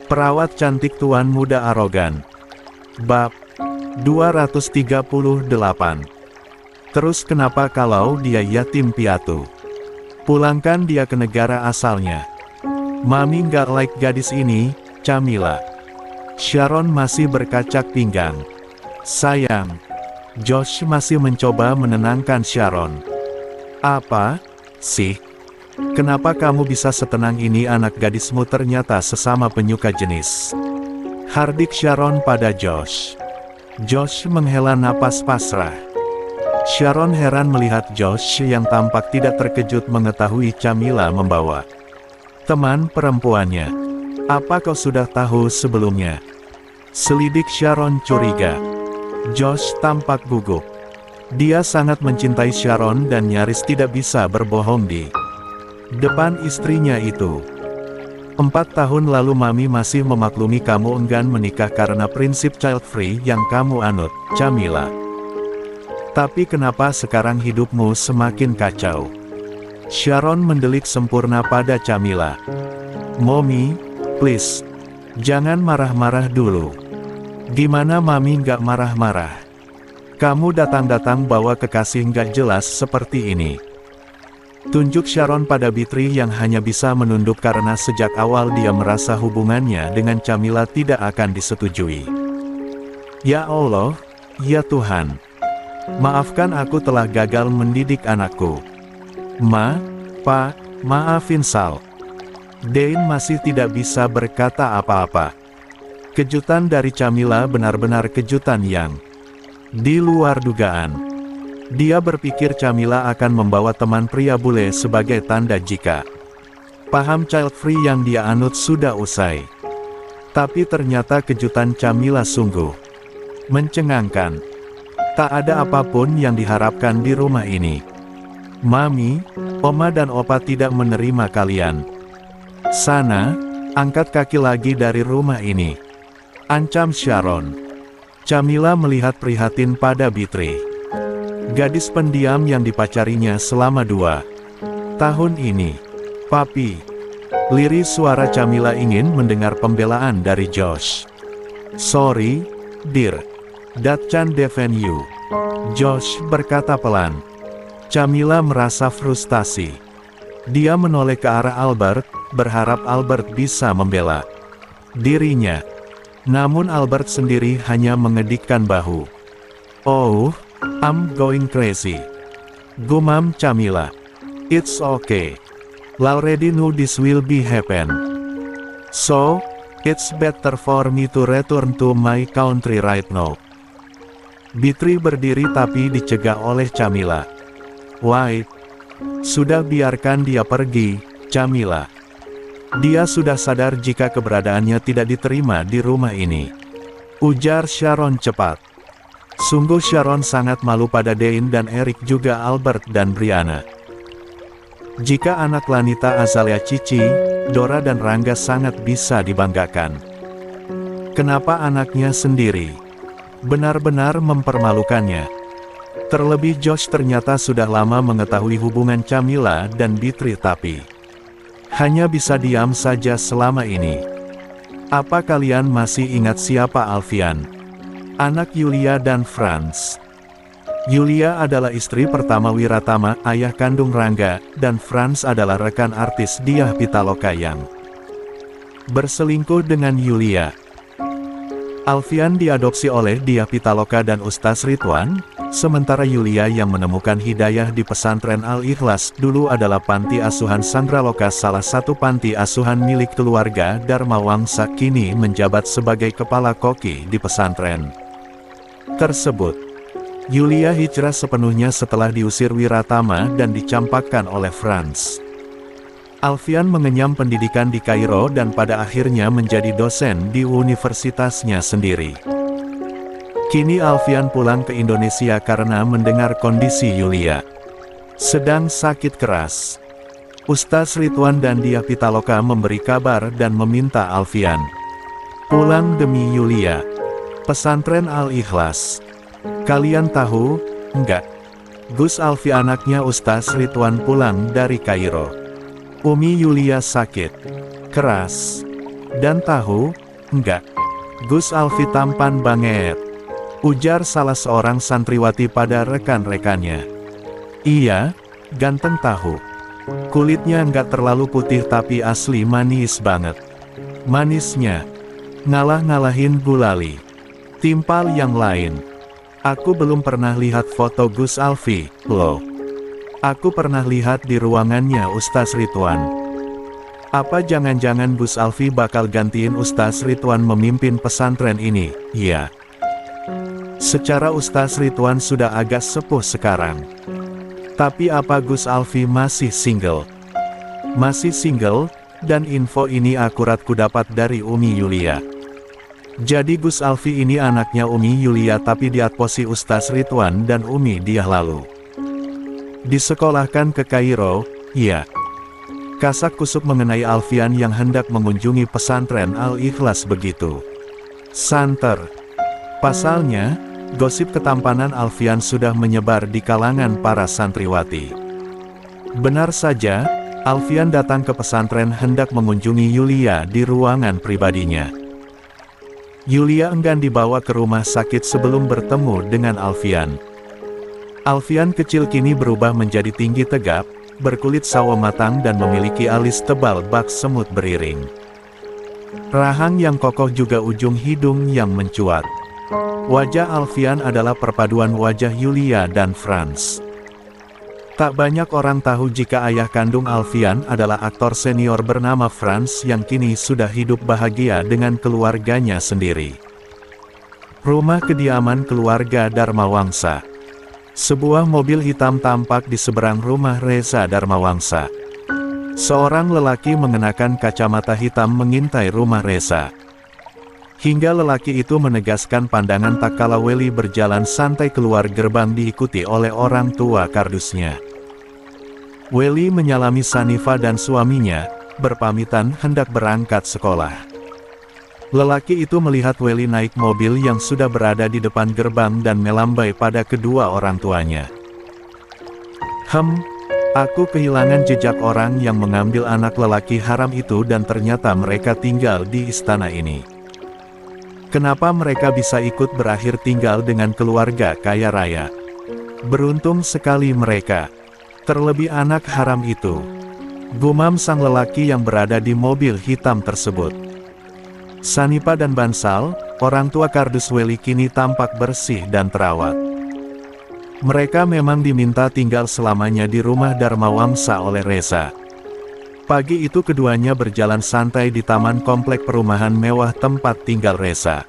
Perawat cantik tuan muda arogan. Bab 238. Terus kenapa kalau dia yatim piatu? Pulangkan dia ke negara asalnya. Mami nggak like gadis ini, Camilla. Sharon masih berkacak pinggang. Sayang. Josh masih mencoba menenangkan Sharon. Apa sih? Kenapa kamu bisa setenang ini? Anak gadismu ternyata sesama penyuka jenis. Hardik Sharon pada Josh. Josh menghela napas pasrah. Sharon heran melihat Josh yang tampak tidak terkejut mengetahui Camilla membawa teman perempuannya. Apa kau sudah tahu sebelumnya? Selidik Sharon curiga. Josh tampak gugup. Dia sangat mencintai Sharon dan nyaris tidak bisa berbohong di depan istrinya itu. 4 tahun lalu Mami masih memaklumi kamu enggan menikah karena prinsip child free yang kamu anut, Camilla. Tapi kenapa sekarang hidupmu semakin kacau? Sharon mendelik sempurna pada Camilla. Mommy, please, jangan marah-marah dulu. Gimana Mami nggak marah-marah? Kamu datang-datang bawa kekasih nggak jelas seperti ini. Tunjuk Sharon pada Bitri yang hanya bisa menunduk karena sejak awal dia merasa hubungannya dengan Camilla tidak akan disetujui. Ya Allah, ya Tuhan. Maafkan aku telah gagal mendidik anakku. Pa, maafin Sal. Dane masih tidak bisa berkata apa-apa. Kejutan dari Camilla benar-benar kejutan yang di luar dugaan. Dia berpikir Camilla akan membawa teman pria bule sebagai tanda jika paham child free yang dia anut sudah usai. Tapi ternyata kejutan Camilla sungguh mencengangkan. Tak ada apapun yang diharapkan di rumah ini. Mami, Oma dan Opa tidak menerima kalian. Sana, angkat kaki lagi dari rumah ini. Ancam Sharon. Camilla melihat prihatin pada Bitri. Gadis pendiam yang dipacarinya selama 2 tahun ini. Papi. Lirih suara Camilla ingin mendengar pembelaan dari Josh. Sorry, dear. That can defend you. Josh berkata pelan. Camilla merasa frustasi. Dia menoleh ke arah Albert, berharap Albert bisa membela dirinya. Namun Albert sendiri hanya mengedikkan bahu. Oh, I'm going crazy. Gumam Camilla. It's okay. Already knew this will be happen. So, it's better for me to return to my country right now. Bitri berdiri tapi dicegah oleh Camilla. Why? Sudah biarkan dia pergi, Camilla. Dia sudah sadar jika keberadaannya tidak diterima di rumah ini. Ujar Sharon cepat. Sungguh Sharon sangat malu pada Dane dan Eric juga Albert dan Brianna. Jika anak Lanita Azalea Cici, Dora dan Rangga sangat bisa dibanggakan. Kenapa anaknya sendiri benar-benar mempermalukannya? Terlebih Josh ternyata sudah lama mengetahui hubungan Camilla dan Bitri tapi hanya bisa diam saja selama ini. Apa kalian masih ingat siapa Alfian? Anak Yulia dan Franz. Yulia adalah istri pertama Wiratama, ayah kandung Rangga, dan Franz adalah rekan artis Diah Pitaloka yang berselingkuh dengan Yulia. Alfian diadopsi oleh Diah Pitaloka dan Ustaz Ridwan, sementara Yulia yang menemukan hidayah di pesantren Al-Ikhlas dulu adalah panti asuhan Sandraloka, salah satu panti asuhan milik keluarga Dharma Wangsa, kini menjabat sebagai kepala koki di pesantren tersebut. Yulia hijrah sepenuhnya setelah diusir Wiratama dan dicampakkan oleh Franz. Alfian mengenyam pendidikan di Kairo dan pada akhirnya menjadi dosen di universitasnya sendiri. Kini Alfian pulang ke Indonesia karena mendengar kondisi Yulia sedang sakit keras. Ustaz Ridwan dan Diah Pitaloka memberi kabar dan meminta Alfian pulang demi Yulia. Pesantren Al-Ikhlas. Kalian tahu, enggak? Gus Alfi anaknya Ustaz Ridwan pulang dari Kairo. Umi Yulia sakit keras. Dan tahu? Enggak. Gus Alfi tampan banget, ujar salah seorang santriwati pada rekan-rekannya. Iya, ganteng tahu. Kulitnya nggak terlalu putih tapi asli manis banget. Manisnya ngalah-ngalahin gulali. Timpal yang lain. Aku belum pernah lihat foto Gus Alfi, loh. Aku pernah lihat di ruangannya Ustaz Ridwan. Apa jangan-jangan Gus Alfi bakal gantiin Ustaz Ridwan memimpin pesantren ini? Ya. Secara Ustaz Ridwan sudah agak sepuh sekarang. Tapi apa Gus Alfi masih single? Masih single, dan info ini akurat kudapat dari Umi Yulia. Jadi Gus Alfi ini anaknya Umi Yulia tapi diadopsi Ustaz Ridwan dan Umi Diah lalu disekolahkan ke Kairo, ya. Kasak kusuk mengenai Alfian yang hendak mengunjungi pesantren Al-Ikhlas begitu santer. Pasalnya, gosip ketampanan Alfian sudah menyebar di kalangan para santriwati. Benar saja, Alfian datang ke pesantren hendak mengunjungi Yulia di ruangan pribadinya. Yulia enggan dibawa ke rumah sakit sebelum bertemu dengan Alfian. Alfian kecil kini berubah menjadi tinggi tegap, berkulit sawo matang dan memiliki alis tebal bak semut beriring. Rahang yang kokoh juga ujung hidung yang mencuat. Wajah Alfian adalah perpaduan wajah Yulia dan Franz. Tak banyak orang tahu jika ayah kandung Alfian adalah aktor senior bernama Franz yang kini sudah hidup bahagia dengan keluarganya sendiri. Rumah kediaman keluarga Darmawangsa. Sebuah mobil hitam tampak di seberang rumah Reza Darmawangsa. Seorang lelaki mengenakan kacamata hitam mengintai rumah Reza. Hingga lelaki itu menegaskan pandangan tak kala Weli berjalan santai keluar gerbang diikuti oleh orang tua kardusnya. Weli menyalami Sanifa dan suaminya, berpamitan hendak berangkat sekolah. Lelaki itu melihat Weli naik mobil yang sudah berada di depan gerbang dan melambai pada kedua orang tuanya. Aku kehilangan jejak orang yang mengambil anak lelaki haram itu dan ternyata mereka tinggal di istana ini. Kenapa mereka bisa ikut berakhir tinggal dengan keluarga kaya raya? Beruntung sekali mereka. Terlebih anak haram itu. Gumam sang lelaki yang berada di mobil hitam tersebut. Sanipa dan Bansal, orang tua kardus Weli kini tampak bersih dan terawat. Mereka memang diminta tinggal selamanya di rumah Darmawangsa oleh Reza. Pagi itu keduanya berjalan santai di taman komplek perumahan mewah tempat tinggal Reza.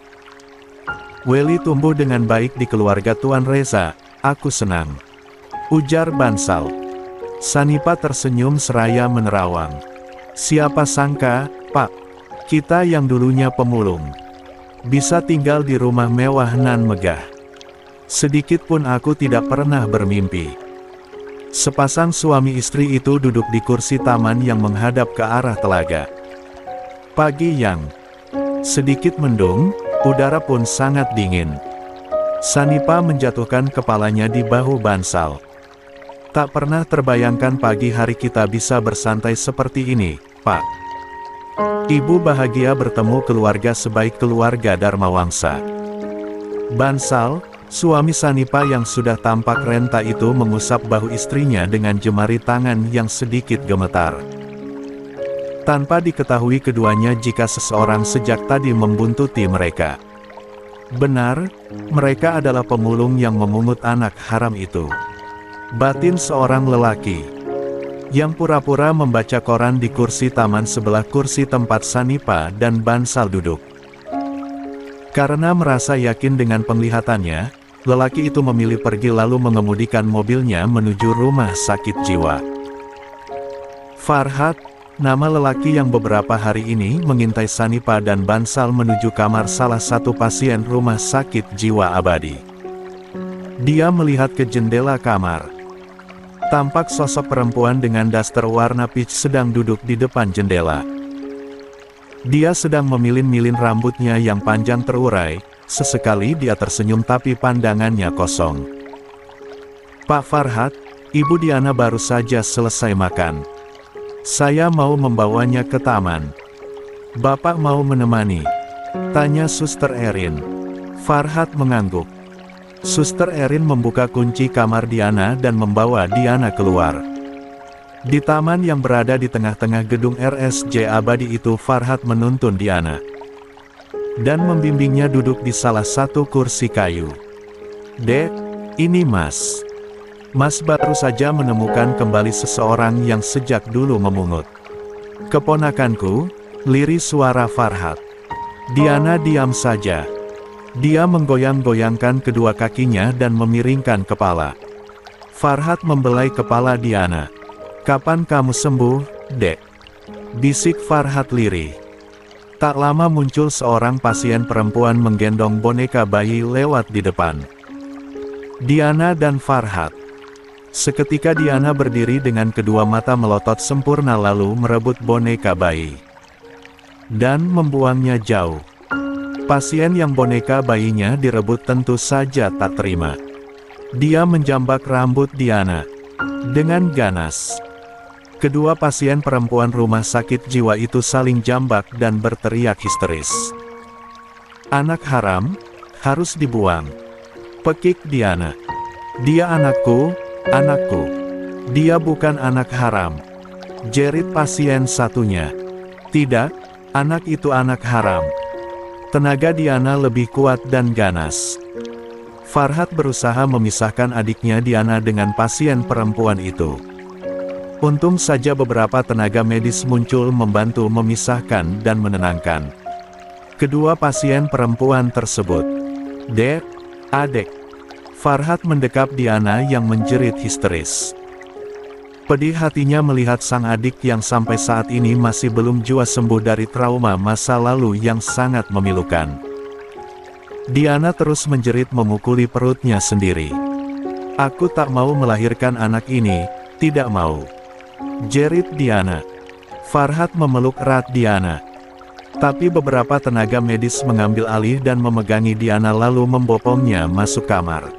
Weli tumbuh dengan baik di keluarga Tuan Reza, aku senang, ujar Bansal. Sanipa tersenyum seraya menerawang. Siapa sangka, Pak, kita yang dulunya pemulung, bisa tinggal di rumah mewah nan megah. Sedikit pun aku tidak pernah bermimpi. Sepasang suami istri itu duduk di kursi taman yang menghadap ke arah telaga. Pagi yang sedikit mendung, udara pun sangat dingin. Sanipa menjatuhkan kepalanya di bahu Bansal. Tak pernah terbayangkan pagi hari kita bisa bersantai seperti ini, Pak. Ibu bahagia bertemu keluarga sebaik keluarga Darmawangsa. Bansal, suami Sanipa yang sudah tampak renta itu mengusap bahu istrinya dengan jemari tangan yang sedikit gemetar. Tanpa diketahui keduanya jika seseorang sejak tadi membuntuti mereka. Benar, mereka adalah pemulung yang memungut anak haram itu. Batin seorang lelaki yang pura-pura membaca koran di kursi taman sebelah kursi tempat Sanipa dan Bansal duduk. Karena merasa yakin dengan penglihatannya, lelaki itu memilih pergi lalu mengemudikan mobilnya menuju rumah sakit jiwa. Farhat, nama lelaki yang beberapa hari ini mengintai Sanipa dan Bansal menuju kamar salah satu pasien rumah sakit jiwa abadi. Dia melihat ke jendela kamar. Tampak sosok perempuan dengan daster warna peach sedang duduk di depan jendela. Dia sedang memilin-milin rambutnya yang panjang terurai, sesekali dia tersenyum tapi pandangannya kosong. Pak Farhat, Ibu Diana baru saja selesai makan. Saya mau membawanya ke taman. Bapak mau menemani? Tanya Suster Erin. Farhat mengangguk. Suster Erin membuka kunci kamar Diana dan membawa Diana keluar. Di taman yang berada di tengah-tengah gedung RSJ Abadi itu Farhat menuntun Diana. Dan membimbingnya duduk di salah satu kursi kayu. Dek, ini Mas. Mas baru saja menemukan kembali seseorang yang sejak dulu memungut. Keponakanku, lirih suara Farhat. Diana diam saja. Dia menggoyang-goyangkan kedua kakinya dan memiringkan kepala. Farhat membelai kepala Diana. Kapan kamu sembuh, Dek? Bisik Farhat lirih. Tak lama muncul seorang pasien perempuan menggendong boneka bayi lewat di depan. Diana dan Farhat. Seketika Diana berdiri dengan kedua mata melotot sempurna lalu merebut boneka bayi. Dan membuangnya jauh. Pasien yang boneka bayinya direbut tentu saja tak terima. Dia menjambak rambut Diana dengan ganas. Kedua pasien perempuan rumah sakit jiwa itu saling jambak dan berteriak histeris. Anak haram, harus dibuang. Pekik Diana. Dia anakku, anakku. Dia bukan anak haram. Jerit pasien satunya. Tidak, anak itu anak haram. Tenaga Diana lebih kuat dan ganas. Farhat berusaha memisahkan adiknya Diana dengan pasien perempuan itu. Untung saja beberapa tenaga medis muncul membantu memisahkan dan menenangkan kedua pasien perempuan tersebut. Dek, adek. Farhat mendekap Diana yang menjerit histeris. Pedih hatinya melihat sang adik yang sampai saat ini masih belum jua sembuh dari trauma masa lalu yang sangat memilukan. Diana terus menjerit memukuli perutnya sendiri. Aku tak mau melahirkan anak ini, tidak mau. Jerit Diana. Farhat memeluk erat Diana. Tapi beberapa tenaga medis mengambil alih dan memegangi Diana lalu membopongnya masuk kamar.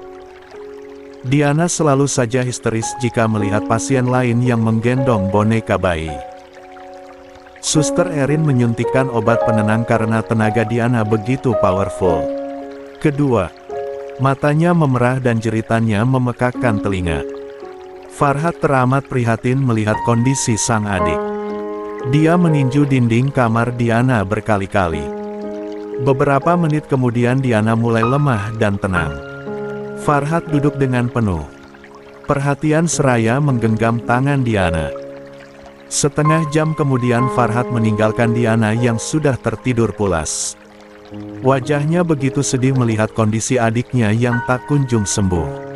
Diana selalu saja histeris jika melihat pasien lain yang menggendong boneka bayi. Suster Erin menyuntikkan obat penenang karena tenaga Diana begitu powerful. Kedua, matanya memerah dan jeritannya memekakkan telinga. Farhat teramat prihatin melihat kondisi sang adik. Dia meninju dinding kamar Diana berkali-kali. Beberapa menit kemudian Diana mulai lemah dan tenang. Farhat duduk dengan penuh perhatian seraya menggenggam tangan Diana. Setengah jam kemudian Farhat meninggalkan Diana yang sudah tertidur pulas. Wajahnya begitu sedih melihat kondisi adiknya yang tak kunjung sembuh.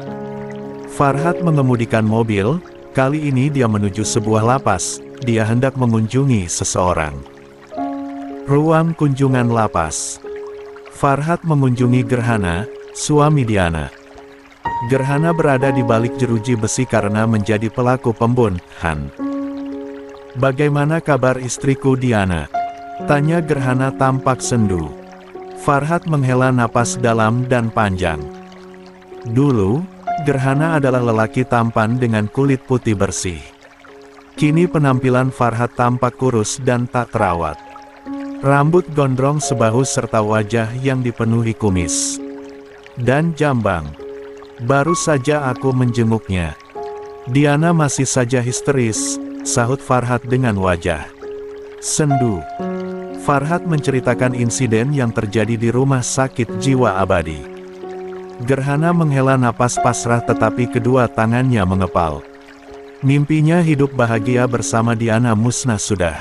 Farhat mengemudikan mobil, kali ini dia menuju sebuah lapas, dia hendak mengunjungi seseorang. Ruang kunjungan lapas. Farhat mengunjungi Gerhana, suami Diana. Gerhana berada di balik jeruji besi karena menjadi pelaku pembunuhan. Bagaimana kabar istriku Diana? Tanya Gerhana tampak sendu. Farhat menghela napas dalam dan panjang. Dulu, Gerhana adalah lelaki tampan dengan kulit putih bersih. Kini penampilan Farhat tampak kurus dan tak terawat. Rambut gondrong sebahu serta wajah yang dipenuhi kumis dan jambang. Baru saja aku menjenguknya. Diana masih saja histeris, sahut Farhat dengan wajah sendu. Farhat menceritakan insiden yang terjadi di rumah sakit jiwa Abadi. Gerhana menghela napas pasrah tetapi kedua tangannya mengepal. Mimpinya hidup bahagia bersama Diana musnah sudah.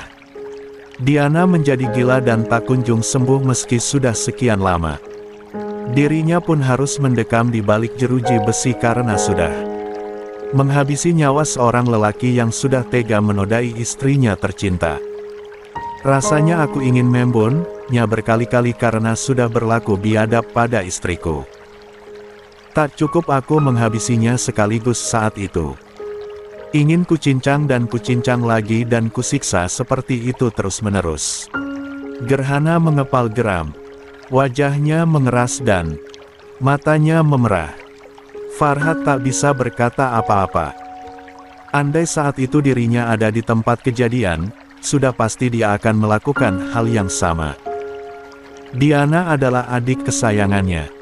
Diana menjadi gila dan tak kunjung sembuh meski sudah sekian lama. Dirinya pun harus mendekam di balik jeruji besi karena sudah menghabisi nyawa seorang lelaki yang sudah tega menodai istrinya tercinta. Rasanya aku ingin membunuhnya berkali-kali karena sudah berlaku biadab pada istriku. Tak cukup aku menghabisinya sekaligus saat itu. Ingin kucincang dan kucincang lagi dan kusiksa seperti itu terus-menerus. Gerhana mengepal geram. Wajahnya mengeras dan matanya memerah. Farhat tak bisa berkata apa-apa. Andai saat itu dirinya ada di tempat kejadian, sudah pasti dia akan melakukan hal yang sama. Diana adalah adik kesayangannya.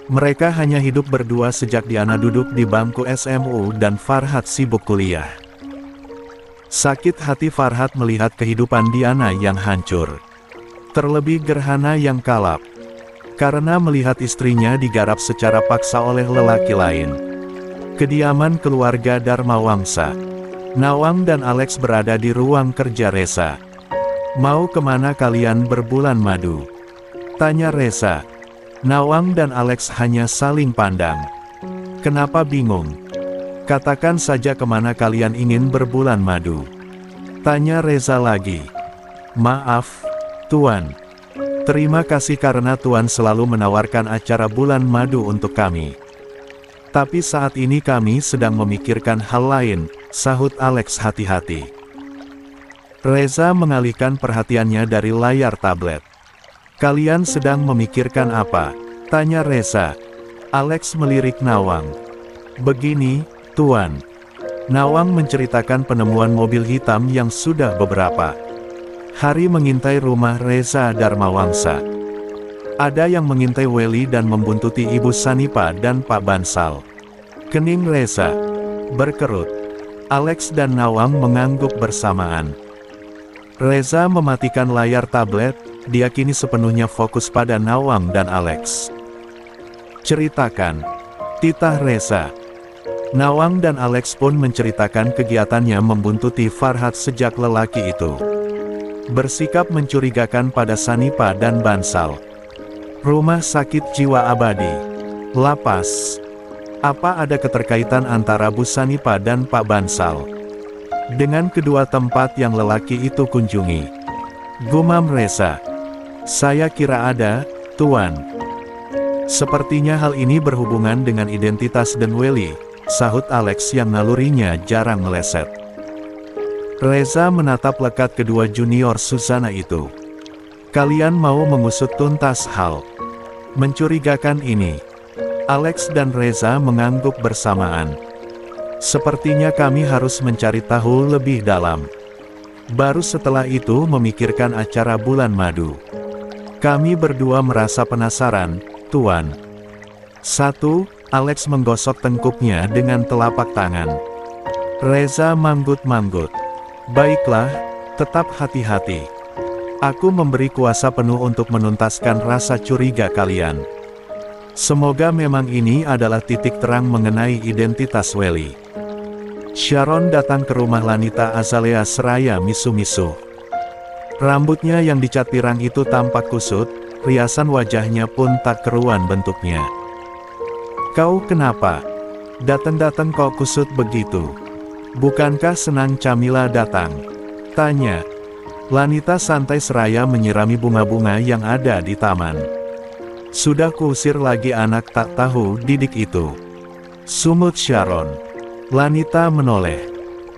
Mereka hanya hidup berdua sejak Diana duduk di bangku SMU dan Farhat sibuk kuliah. Sakit hati Farhat melihat kehidupan Diana yang hancur. Terlebih Gerhana yang kalap, karena melihat istrinya digarap secara paksa oleh lelaki lain. Kediaman keluarga Dharma Wangsa. Nawang dan Alex berada di ruang kerja Reza. "Mau kemana kalian berbulan madu?" tanya Reza. Nawang dan Alex hanya saling pandang. "Kenapa bingung? Katakan saja kemana kalian ingin berbulan madu," tanya Reza lagi. "Maaf, Tuan. Terima kasih karena Tuan selalu menawarkan acara bulan madu untuk kami. Tapi saat ini kami sedang memikirkan hal lain," sahut Alex hati-hati. Reza mengalihkan perhatiannya dari layar tablet. "Kalian sedang memikirkan apa?" tanya Reza. Alex melirik Nawang. "Begini, Tuan. Nawang menceritakan penemuan mobil hitam yang sudah beberapa hari mengintai rumah Reza Dharma Wangsa. Ada yang mengintai Welly dan membuntuti Ibu Sanipa dan Pak Bansal." Kening Reza berkerut. Alex dan Nawang mengangguk bersamaan. Reza mematikan layar tablet, dia kini sepenuhnya fokus pada Nawang dan Alex. "Ceritakan," titah Reza. Nawang dan Alex pun menceritakan kegiatannya membuntuti Farhat sejak lelaki itu bersikap mencurigakan pada Sanipa dan Bansal. Rumah sakit jiwa abadi, lapas. Apa ada keterkaitan antara Bu Sanipa dan Pak Bansal dengan kedua tempat yang lelaki itu kunjungi? Gumam Reza. "Saya kira ada, Tuan. Sepertinya hal ini berhubungan dengan identitas dan Welly," sahut Alex yang nalurinya jarang meleset. Reza menatap lekat kedua junior Susana itu. "Kalian mau mengusut tuntas hal mencurigakan ini?" Alex dan Reza mengangguk bersamaan. "Sepertinya kami harus mencari tahu lebih dalam. Baru setelah itu memikirkan acara bulan madu. Kami berdua merasa penasaran, Tuan." 1. Alex menggosok tengkuknya dengan telapak tangan. Reza manggut-manggut. "Baiklah, tetap hati-hati. Aku memberi kuasa penuh untuk menuntaskan rasa curiga kalian. Semoga memang ini adalah titik terang mengenai identitas Welly." Sharon datang ke rumah Lanita Azalea seraya misu-misu. Rambutnya yang dicat pirang itu tampak kusut, riasan wajahnya pun tak keruan bentuknya. "Kau kenapa? Datang-datang kok kusut begitu? Bukankah senang Camilla datang?" tanya. Lanita santai seraya menyirami bunga-bunga yang ada di taman. "Sudah kuusir lagi anak tak tahu didik itu," sumut Sharon. Lanita menoleh.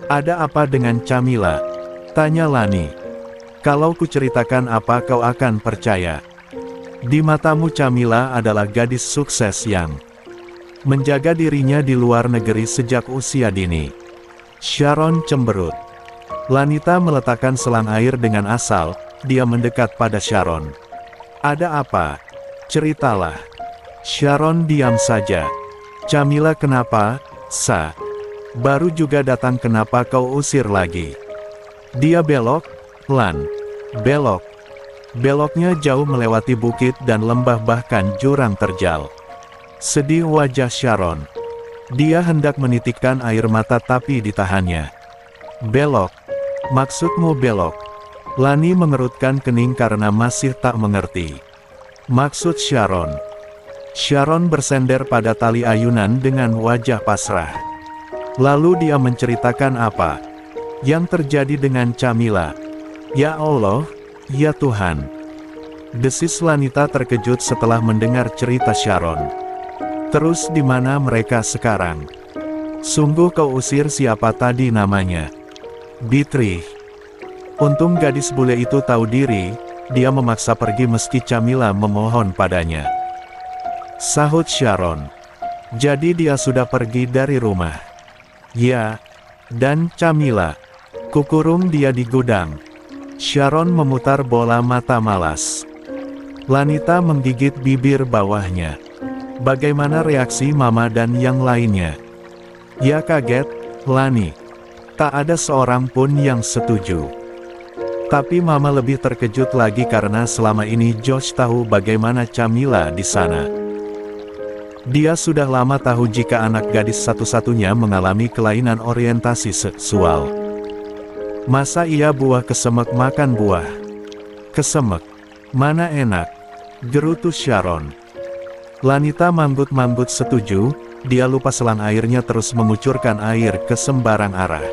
"Ada apa dengan Camilla?" tanya Lani. "Kalau kuceritakan apa kau akan percaya? Di matamu Camilla adalah gadis sukses yang menjaga dirinya di luar negeri sejak usia dini." Sharon cemberut. Lanita meletakkan selang air dengan asal, dia mendekat pada Sharon. "Ada apa? Ceritalah." Sharon diam saja. "Camilla kenapa, Sa? Baru juga datang kenapa kau usir lagi?" "Dia belok, Lan. Belok. Beloknya jauh melewati bukit dan lembah bahkan jurang terjal." Sedih wajah Sharon. Dia hendak menitikkan air mata tapi ditahannya. "Belok? Maksudmu belok?" Lani mengerutkan kening karena masih tak mengerti maksud Sharon. Sharon bersender pada tali ayunan dengan wajah pasrah. Lalu dia menceritakan apa yang terjadi dengan Camilla. "Ya Allah, ya Tuhan!" desis Lanita terkejut setelah mendengar cerita Sharon. "Terus di mana mereka sekarang? Sungguh kau usir siapa tadi namanya?" "Beatrice. Untung gadis bule itu tahu diri, dia memaksa pergi meski Camilla memohon padanya," sahut Sharon. "Jadi dia sudah pergi dari rumah?" "Ya. Dan Camilla? Kukurung dia di gudang." Sharon memutar bola mata malas. Lanita menggigit bibir bawahnya. Bagaimana reaksi Mama dan yang lainnya? Ya kaget, Lani. Tak ada seorang pun yang setuju. Tapi Mama lebih terkejut lagi karena selama ini Josh tahu bagaimana Camilla di sana. Dia sudah lama tahu jika anak gadis satu-satunya mengalami kelainan orientasi seksual. Masa iya buah kesemek makan buah? Kesemek? Mana enak? Gerutu Sharon. Lanita manggut-manggut setuju, dia lupa selang airnya terus mengucurkan air ke sembarang arah.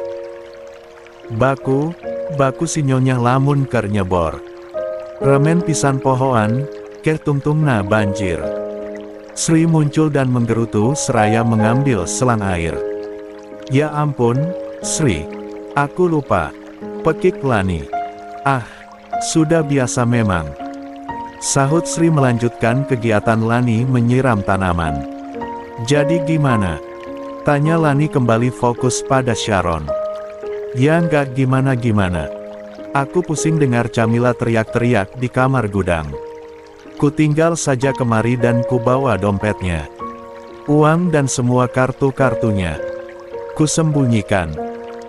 Baku si nyonya lamun keur nyebor. Remen pisan pohoan, keh tungtungna banjir. Sri muncul dan menggerutu seraya mengambil selang air. Ya ampun, Sri. Aku lupa. Pekik Lani. Ah, sudah biasa memang. Sahut Sri melanjutkan kegiatan Lani menyiram tanaman. Jadi gimana? Tanya Lani kembali fokus pada Sharon. Ya nggak gimana-gimana. Aku pusing dengar Camilla teriak-teriak di kamar gudang. Ku tinggal saja kemari dan ku bawa dompetnya. Uang dan semua kartu-kartunya. Ku sembunyikan.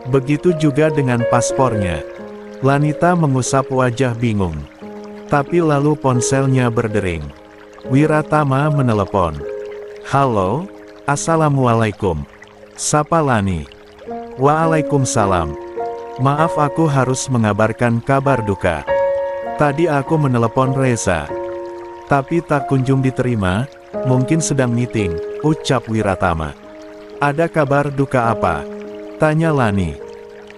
Begitu juga dengan paspornya. Lanita mengusap wajah bingung. Tapi lalu ponselnya berdering. Wiratama menelepon. Halo, Assalamualaikum. Sapa Lani. Waalaikumsalam. Maaf aku harus mengabarkan kabar duka. Tadi aku menelepon Reza. Tapi tak kunjung diterima, mungkin sedang meeting, ucap Wiratama. Ada kabar duka apa? Tanya Lani.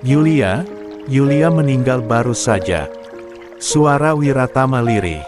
Yulia meninggal baru saja. Suara Wiratama lirih.